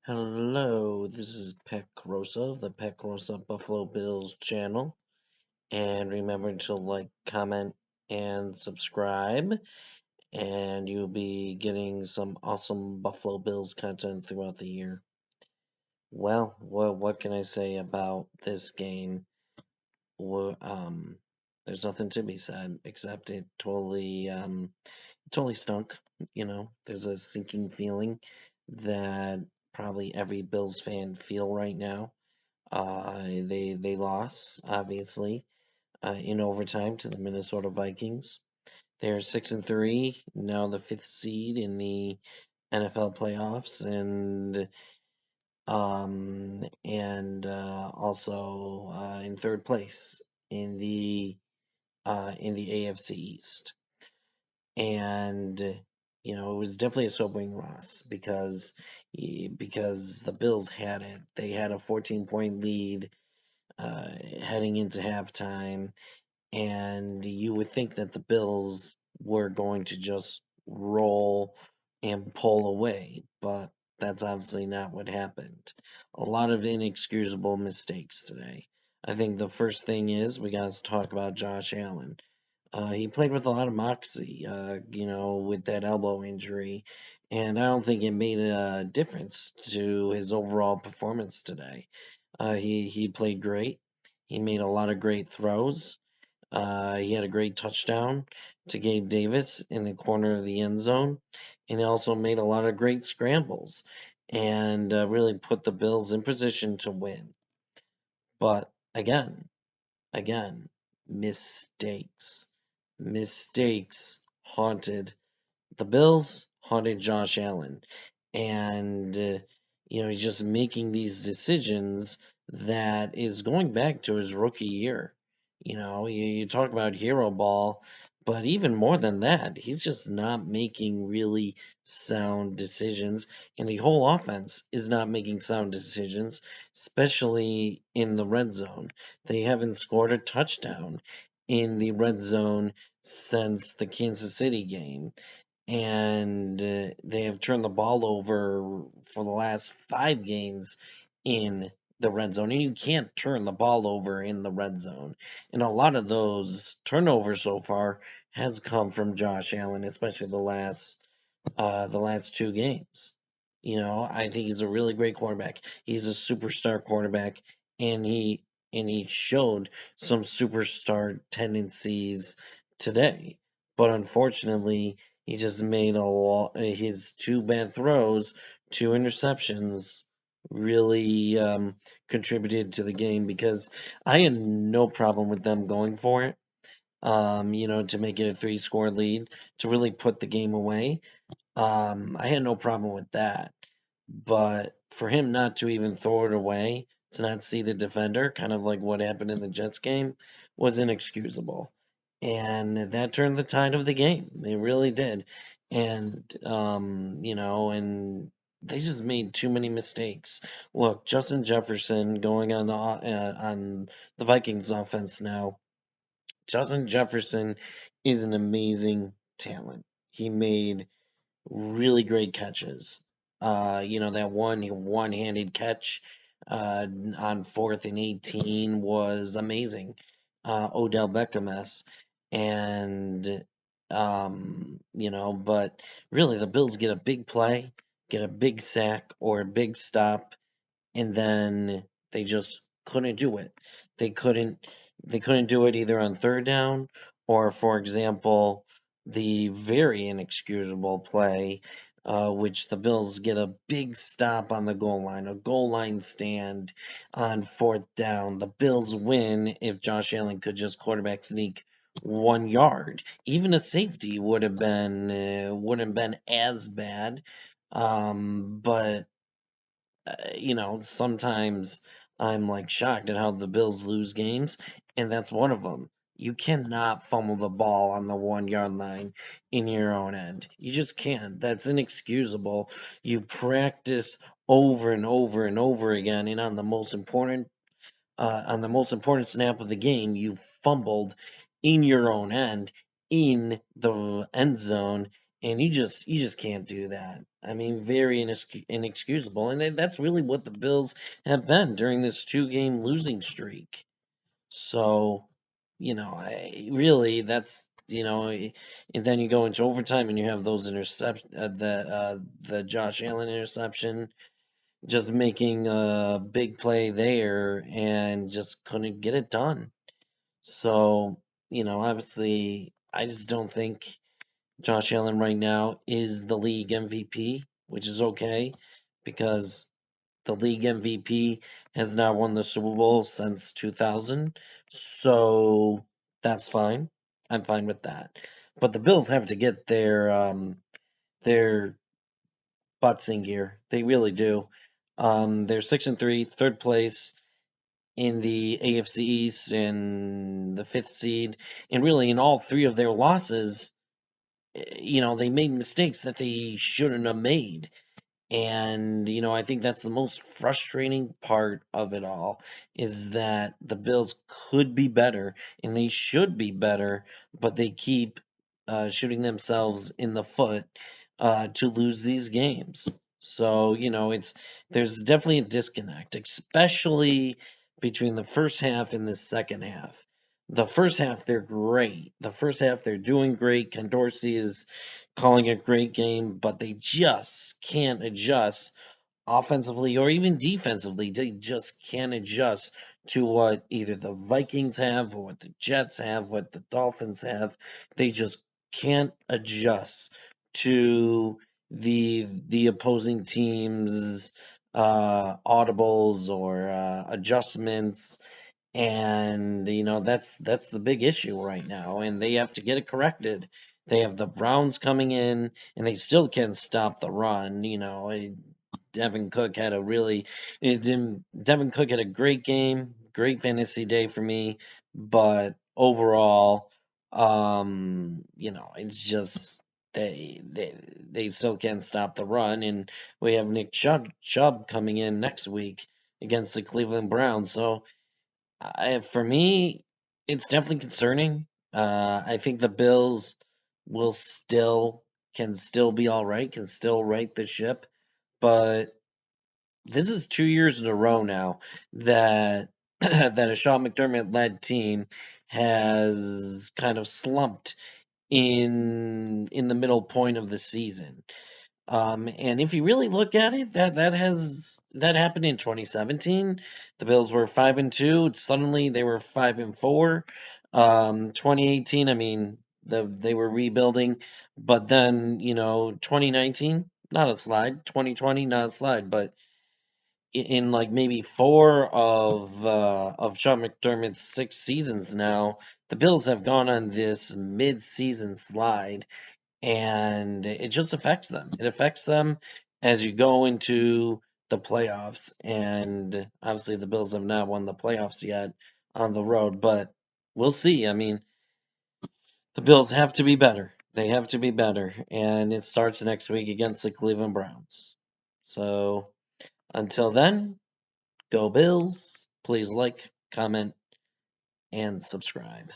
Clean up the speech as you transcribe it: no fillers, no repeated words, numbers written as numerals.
Hello, this is Peck Rosa of the Peck Rosa Buffalo Bills channel. And remember to like, comment, and subscribe. And you'll be getting some awesome Buffalo Bills content throughout the year. Well, what can I say about this game? Well, there's nothing to be said except it totally stunk. There's a sinking feeling that probably every Bills fan feel right now. They lost obviously in overtime to the Minnesota Vikings. They're 6-3 now, the fifth seed in the NFL playoffs, and also in third place in the AFC East. And it was definitely a sobering loss because the Bills had it. They had a 14-point lead heading into halftime, and you would think that the Bills were going to just roll and pull away, but that's obviously not what happened. A lot of inexcusable mistakes today. I think the first thing is we got to talk about Josh Allen. He played with a lot of moxie, with that elbow injury, and I don't think it made a difference to his overall performance today. He played great. He made a lot of great throws. He had a great touchdown to Gabe Davis in the corner of the end zone, and he also made a lot of great scrambles and really put the Bills in position to win. But again, mistakes. Mistakes haunted the Bills, haunted Josh Allen. And, he's just making these decisions that is going back to his rookie year. You talk about hero ball, but even more than that, he's just not making really sound decisions. And the whole offense is not making sound decisions, especially in the red zone. They haven't scored a touchdown in the red zone since the Kansas City game, and they have turned the ball over for the last 5 games in the red zone. And you can't turn the ball over in the red zone. And a lot of those turnovers so far has come from Josh Allen, especially the last 2 games. I think he's a really great quarterback. He's a superstar quarterback, and he showed some superstar tendencies today. But unfortunately, he just made his 2 bad throws, 2 interceptions, really contributed to the game because I had no problem with them going for it. To make it a 3-score lead, to really put the game away. I had no problem with that. But for him not to even throw it away, to not see the defender, kind of like what happened in the Jets game, was inexcusable. And that turned the tide of the game. It really did. And they just made too many mistakes. Look, Justin Jefferson going on the Vikings offense now. Justin Jefferson is an amazing talent. He made really great catches. That one-handed catch on 4th and 18 was amazing. Odell Beckham-esque. And, but really the Bills get a big play, get a big sack or a big stop, and then they just couldn't do it. They couldn't they couldn't do it either on third down or, for example, the very inexcusable play, which the Bills get a big stop on the goal line, a goal line stand on 4th down. The Bills win if Josh Allen could just quarterback sneak 1 yard. Even a safety wouldn't been as bad. But sometimes I'm like shocked at how the Bills lose games, and that's one of them. You cannot fumble the ball on the 1 yard line in your own end. You just can't. That's inexcusable. You practice over and over and over again, and on the most important snap of the game, you fumbled in your own end in the end zone, and you just can't do that. I mean, very inexcusable, and that's really what the Bills have been during this 2-game losing streak. So, really, that's and then you go into overtime and you have those intercept the Josh Allen interception, just making a big play there and just couldn't get it done. So, obviously, I just don't think Josh Allen right now is the league MVP, which is okay because the league MVP has not won the Super Bowl since 2000. So that's fine. I'm fine with that. But the Bills have to get their butts in gear. They really do. They're 6-3, third place in the AFC East and the fifth seed. And really, in all three of their losses, they made mistakes that they shouldn't have made. And, I think that's the most frustrating part of it all is that the Bills could be better and they should be better, but they keep shooting themselves in the foot to lose these games. So, there's definitely a disconnect, especially between the first half and the second half. The first half, they're great. The first half, they're doing great. Ken Dorsey is calling a great game, but they just can't adjust offensively or even defensively. They just can't adjust to what either the Vikings have or what the Jets have, what the Dolphins have. They just can't adjust to the opposing team's audibles or adjustments, and that's the big issue right now, and they have to get it corrected. They have the Browns coming in, and they still can't stop the run. Devin Cook had a really, Devin Cook had a great game, great fantasy day for me, but overall, it's just they still can't stop the run, and we have Nick Chubb coming in next week against the Cleveland Browns, so. For me, it's definitely concerning. I think the Bills will still be all right, can still right the ship, but this is 2 years in a row now that that a Sean McDermott led team has kind of slumped in the middle point of the season. And if you really look at it, that happened in 2017. The Bills were 5-2. Suddenly they were 5-4. 2018, I mean, they were rebuilding, but then 2019, not a slide. 2020, not a slide. But in like maybe four of Sean McDermott's 6 seasons now, the Bills have gone on this mid-season slide, and it just affects them. It affects them as you go into the playoffs, and obviously the Bills have not won the playoffs yet on the road, but we'll see. I mean, the Bills have to be better. They have to be better, and it starts next week against the Cleveland Browns. So until then, go Bills. Please like, comment, and subscribe.